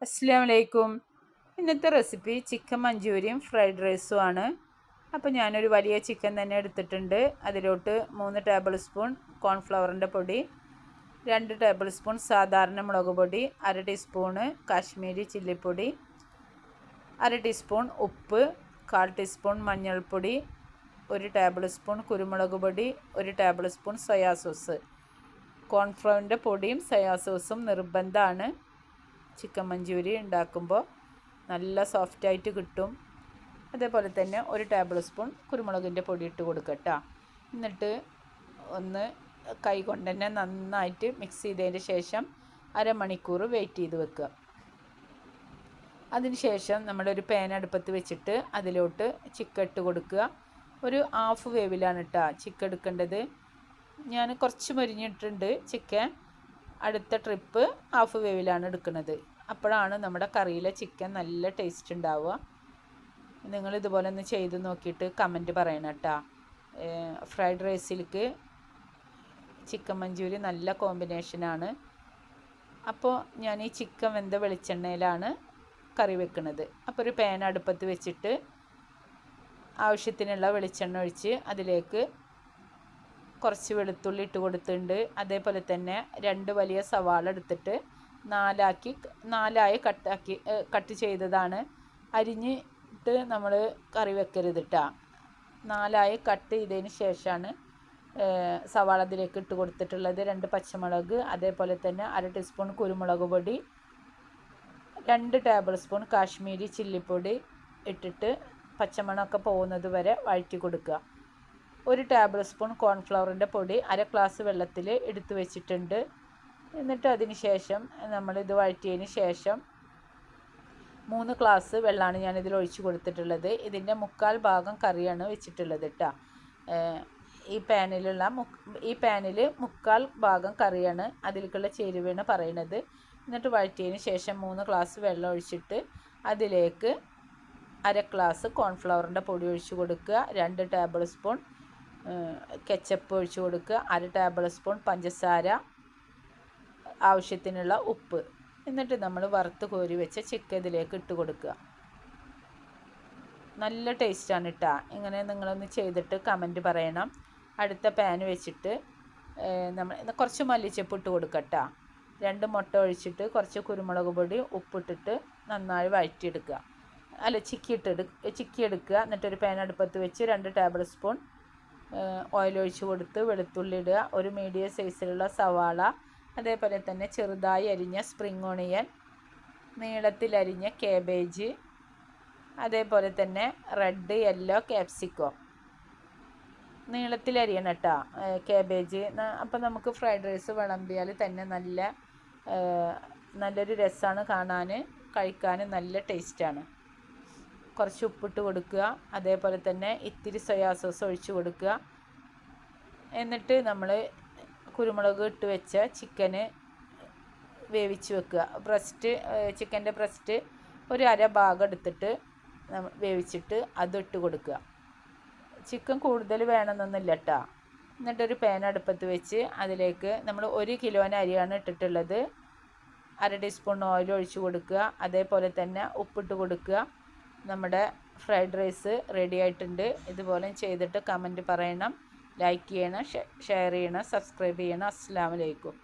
അസ്സലാമു അലൈക്കും. ഇന്നത്തെ റെസിപ്പി ചിക്കൻ മഞ്ചൂരിയും ഫ്രൈഡ് റൈസും ആണ്. അപ്പോൾ ഞാനൊരു വലിയ ചിക്കൻ തന്നെ എടുത്തിട്ടുണ്ട്. അതിലോട്ട് 3 ടേബിൾ സ്പൂൺ കോൺഫ്ലവറിൻ്റെ പൊടി, 2 ടേബിൾ സ്പൂൺ സാധാരണ മുളക് പൊടി, 1/2 ടീസ്പൂണ് കാശ്മീരി ചില്ലിപ്പൊടി, 1/2 ടീസ്പൂൺ ഉപ്പ്, 1/4 ടീസ്പൂൺ മഞ്ഞൾപ്പൊടി, 1 ടേബിൾ സ്പൂൺ കുരുമുളക് പൊടി, 1 ടേബിൾ സ്പൂൺ സോയാ സോസ്. കോൺഫ്ലവറിൻ്റെ പൊടിയും സോയാ സോസും നിർബന്ധമാണ്. ചിക്കൻ മഞ്ചൂരി ഉണ്ടാക്കുമ്പോൾ നല്ല സോഫ്റ്റായിട്ട് കിട്ടും. അതേപോലെ തന്നെ 1 ടേബിൾ സ്പൂൺ കുരുമുളകിൻ്റെ പൊടി ഇട്ട് കൊടുക്കട്ടോ. എന്നിട്ട് ഒന്ന് കൈ കൊണ്ട് തന്നെ നന്നായിട്ട് മിക്സ് ചെയ്തതിന് ശേഷം അരമണിക്കൂർ വെയിറ്റ് ചെയ്ത് വെക്കുക. അതിന് ശേഷം നമ്മളൊരു പാൻ അടുപ്പത്ത് വെച്ചിട്ട് അതിലോട്ട് ചിക്കൻ ഇട്ട് കൊടുക്കുക. ഒരു ഹാഫ് വേവിലാണ് കേട്ടോ ചിക്കൻ എടുക്കേണ്ടത്. ഞാൻ കുറച്ച് മൊരിഞ്ഞിട്ടുണ്ട് ചിക്കൻ. അടുത്ത ട്രിപ്പ് ഹാഫ് വേവിലാണ് എടുക്കുന്നത്. അപ്പോഴാണ് നമ്മുടെ കറിയിലെ ചിക്കൻ നല്ല ടേസ്റ്റ് ഉണ്ടാവുക. നിങ്ങൾ ഇതുപോലെ ഒന്ന് ചെയ്ത് നോക്കിയിട്ട് കമൻറ്റ് പറയണം കേട്ടോ. ഫ്രൈഡ് റൈസിലേക്ക് ചിക്കൻ മഞ്ചൂരി നല്ല കോമ്പിനേഷനാണ്. അപ്പോൾ ഞാൻ ഈ ചിക്കൻ വെന്ത വെളിച്ചെണ്ണയിലാണ് കറി വെക്കുന്നത്. അപ്പോൾ ഒരു പാൻ അടുപ്പത്ത് വെച്ചിട്ട് ആവശ്യത്തിനുള്ള വെളിച്ചെണ്ണ ഒഴിച്ച് അതിലേക്ക് കുറച്ച് വെളുത്തുള്ളി ഇട്ട് കൊടുത്തിട്ടുണ്ട്. അതേപോലെ തന്നെ 2 വലിയ സവാള എടുത്തിട്ട് നാലായി കട്ട് ചെയ്തതാണ്. അരിഞ്ഞിട്ട് നമ്മൾ കറി വെക്കരുത് കേട്ടോ. 4ആയി കട്ട് ചെയ്തതിന് ശേഷമാണ് സവാള അതിലേക്ക് ഇട്ട് കൊടുത്തിട്ടുള്ളത്. 2 പച്ചമുളക്, അതേപോലെ തന്നെ 1/2 ടീസ്പൂൺ കുരുമുളക് പൊടി, 2 ടേബിൾ സ്പൂൺ കാശ്മീരി ചില്ലിപ്പൊടി ഇട്ടിട്ട് പച്ചമണമൊക്കെ പോകുന്നത് വരെ വഴറ്റി കൊടുക്കുക. 1 ടേബിൾ സ്പൂൺ കോൺഫ്ലവറിൻ്റെ പൊടി 1/2 ഗ്ലാസ് വെള്ളത്തിൽ എടുത്തു വെച്ചിട്ടുണ്ട്. എന്നിട്ട് അതിന് ശേഷം നമ്മളിത് വഴറ്റിയതിന് ശേഷം 3 ഗ്ലാസ് വെള്ളമാണ് ഞാനിതിൽ ഒഴിച്ച് കൊടുത്തിട്ടുള്ളത്. ഇതിൻ്റെ 1/4 ഭാഗം കറിയാണ് വെച്ചിട്ടുള്ളത് കേട്ടോ. ഈ പാനിൽ 1/4 ഭാഗം കറിയാണ് അതിലേക്കുള്ള ചേരുവയാണ് പറയുന്നത്. എന്നിട്ട് വഴറ്റിയതിന് ശേഷം 3 ഗ്ലാസ് വെള്ളം ഒഴിച്ചിട്ട് അതിലേക്ക് 1/2 ഗ്ലാസ് കോൺഫ്ലവറിൻ്റെ പൊടി ഒഴിച്ച് കൊടുക്കുക. 2 ടേബിൾ സ്പൂൺ കെച്ചപ്പ് ഒഴിച്ച് കൊടുക്കുക. 1/2 ടേബിൾ സ്പൂൺ പഞ്ചസാര, ആവശ്യത്തിനുള്ള ഉപ്പ്. എന്നിട്ട് നമ്മൾ വറുത്ത് കോരി വെച്ച ചിക്കൻ ഇതിലേക്ക് ഇട്ട് കൊടുക്കുക. നല്ല ടേസ്റ്റാണ് കേട്ടോ. ഇങ്ങനെ നിങ്ങളൊന്ന് ചെയ്തിട്ട് കമൻറ്റ് പറയണം. അടുത്ത പാൻ വെച്ചിട്ട് നമ്മൾ കുറച്ച് മല്ലിച്ചപ്പ് ഇട്ട് കൊടുക്കട്ടോ. 2 മുട്ട ഒഴിച്ചിട്ട് കുറച്ച് കുരുമുളക് പൊടി ഉപ്പിട്ടിട്ട് നന്നായി വഴറ്റിയെടുക്കുക. ചിക്കി എടുക്കുക. എന്നിട്ടൊരു പാൻ അടുപ്പത്ത് വെച്ച് 2 ടേബിൾ സ്പൂൺ ഓയിൽ ഒഴിച്ച് കൊടുത്ത് വെളുത്തുള്ളി ഇടുക. ഒരു മീഡിയം സൈസിലുള്ള സവാള, അതേപോലെ തന്നെ ചെറുതായി അരിഞ്ഞ സ്പ്രിംഗ് ഓണിയൻ, നീളത്തിലരിഞ്ഞ കാബേജ്, അതേപോലെ തന്നെ റെഡ് യെല്ലോ ക്യാപ്സിക്കം നീളത്തിലരിയണം കേട്ടോ കാബേജ്. അപ്പോൾ നമുക്ക് ഫ്രൈഡ് റൈസ് വിളമ്പിയാൽ തന്നെ നല്ലൊരു രസമാണ് കാണാൻ, കഴിക്കാൻ നല്ല ടേസ്റ്റാണ്. കുറച്ച് ഉപ്പിട്ട് കൊടുക്കുക. അതേപോലെ തന്നെ ഇത്തിരി സോയാ സോസ് ഒഴിച്ച് കൊടുക്കുക. എന്നിട്ട് നമ്മൾ കുരുമുളക് ഇട്ട് വെച്ച ചിക്കന് വേവിച്ച് വെക്കുക. ചിക്കൻ്റെ ബ്രസ്റ്റ് ഒരു 1/2 ഭാഗം എടുത്തിട്ട് വേവിച്ചിട്ട് അതിട്ട് കൊടുക്കുക. ചിക്കൻ കൂടുതൽ വേണമെന്നൊന്നുമില്ല കേട്ടോ. എന്നിട്ടൊരു പാൻ അടുപ്പത്ത് വെച്ച് അതിലേക്ക് നമ്മൾ 1 കിലോന് അരിയാണ് ഇട്ടിട്ടുള്ളത്. 1/2 ടീസ്പൂൺ ഓയിൽ ഒഴിച്ച് കൊടുക്കുക. അതേപോലെ തന്നെ ഉപ്പിട്ട് കൊടുക്കുക. നമ്മുടെ ഫ്രൈഡ് റൈസ് റെഡി ആയിട്ടുണ്ട്. ഇതുപോലെ ചെയ്തിട്ട് കമൻറ്റ് പറയണം, ലൈക്ക് ചെയ്യണം, ഷെയർ ചെയ്യണം, സബ്സ്ക്രൈബ് ചെയ്യണം. അസ്സലാമു അലൈക്കും.